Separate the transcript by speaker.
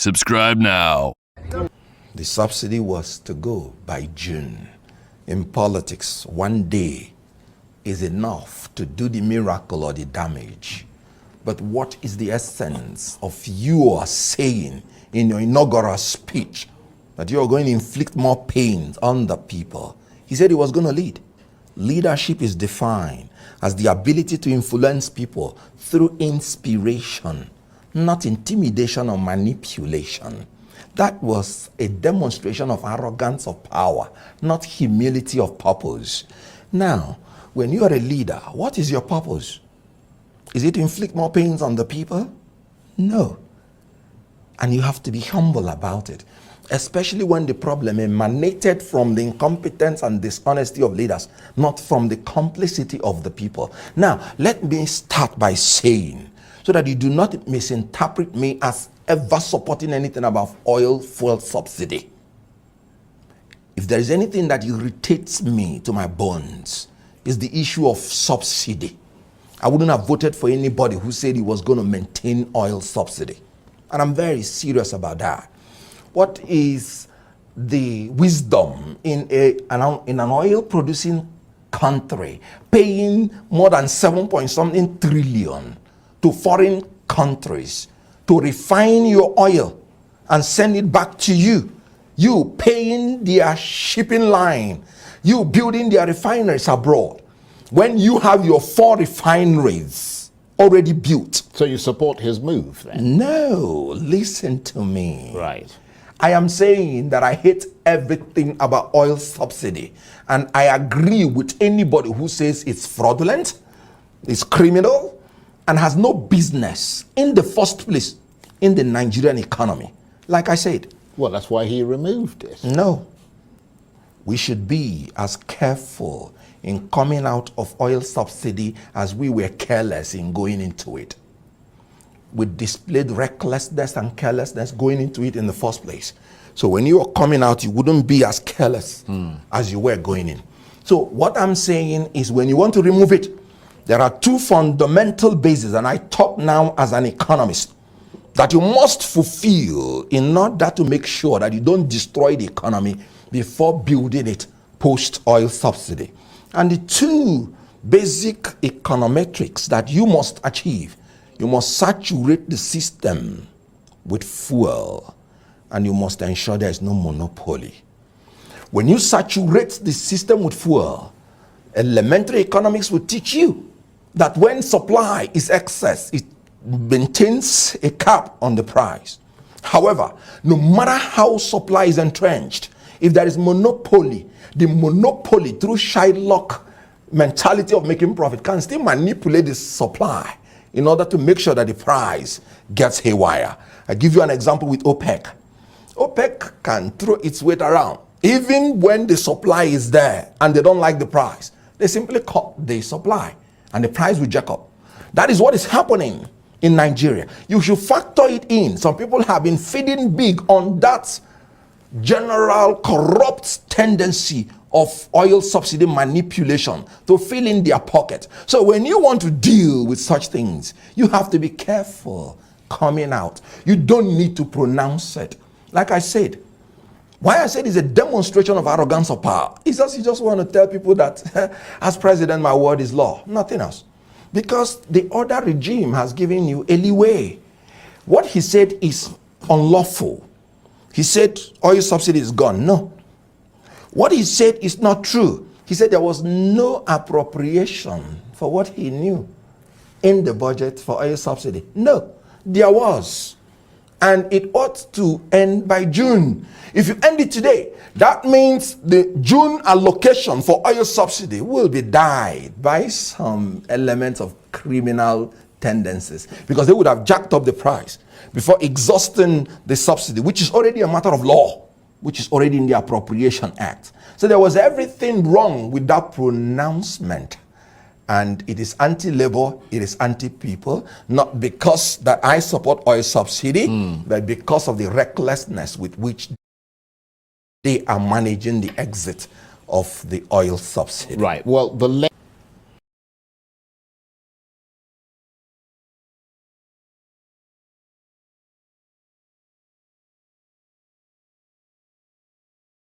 Speaker 1: Subscribe now.
Speaker 2: The subsidy was to go by June. In politics, one day is enough to do the miracle or the damage. But what is the essence of you saying in your inaugural speech that you are going to inflict more pain on the people? He said he was going to lead. Leadership is defined as the ability to influence people through inspiration, not intimidation or manipulation. That was a demonstration of arrogance of power, not humility of purpose. Now, when you are a leader, what is your purpose? Is it to inflict more pains on the people? No. And you have to be humble about it, especially when the problem emanated from the incompetence and dishonesty of leaders, not from the complicity of the people. Now, let me start by saying, so that you do not misinterpret me as ever supporting anything about oil fuel subsidy. If there is anything that irritates me to my bones, is the issue of subsidy. I wouldn't have voted for anybody who said he was going to maintain oil subsidy. And I'm very serious about that. What is the wisdom in an oil producing country paying more than 7-point-something trillion to foreign countries to refine your oil and send it back to you? You paying their shipping line, you building their refineries abroad, when you have your 4 refineries already built.
Speaker 3: So you support his move then?
Speaker 2: No, listen to me.
Speaker 3: Right.
Speaker 2: I am saying that I hate everything about oil subsidy, and I agree with anybody who says it's fraudulent, it's criminal, and has no business in the first place in the Nigerian economy. Like I said.
Speaker 3: Well, that's why he removed it.
Speaker 2: No. We should be as careful in coming out of oil subsidy as we were careless in going into it. We displayed recklessness and carelessness going into it in the first place. So when you are coming out, you wouldn't be as careless as you were going in. So what I'm saying is, when you want to remove it, there are 2 fundamental bases, and I talk now as an economist, that you must fulfill in order to make sure that you don't destroy the economy before building it post-oil subsidy. And the 2 basic econometrics that you must achieve: you must saturate the system with fuel, and you must ensure there is no monopoly. When you saturate the system with fuel, elementary economics will teach you that when supply is excess, it maintains a cap on the price. However, no matter how supply is entrenched, if there is monopoly, the monopoly, through Shylock mentality of making profit, can still manipulate the supply in order to make sure that the price gets haywire. I give you an example with OPEC. OPEC can throw its weight around. Even when the supply is there and they don't like the price, they simply cut the supply and the price will jack up. That is what is happening in Nigeria. You should factor it in. Some people have been feeding big on that general corrupt tendency of oil subsidy manipulation to fill in their pocket. So when you want to deal with such things, you have to be careful coming out. You don't need to pronounce it. Like I said, why I said it's a demonstration of arrogance of power. It's just, you just want to tell people that as president, my word is law, nothing else. Because the other regime has given you a leeway. What he said is unlawful. He said oil subsidy is gone. No. What he said is not true. He said there was no appropriation for what he knew in the budget for oil subsidy. No, there was. And it ought to end by June. If you end it today, that means the June allocation for oil subsidy will be dyed by some elements of criminal tendencies, because they would have jacked up the price before exhausting the subsidy, which is already a matter of law, which is already in the Appropriation Act. So there was everything wrong with that pronouncement. And it is anti-labor, it is anti-people, not because that I support oil subsidy, but because of the recklessness with which they are managing the exit of the oil subsidy.
Speaker 3: Right. Well, the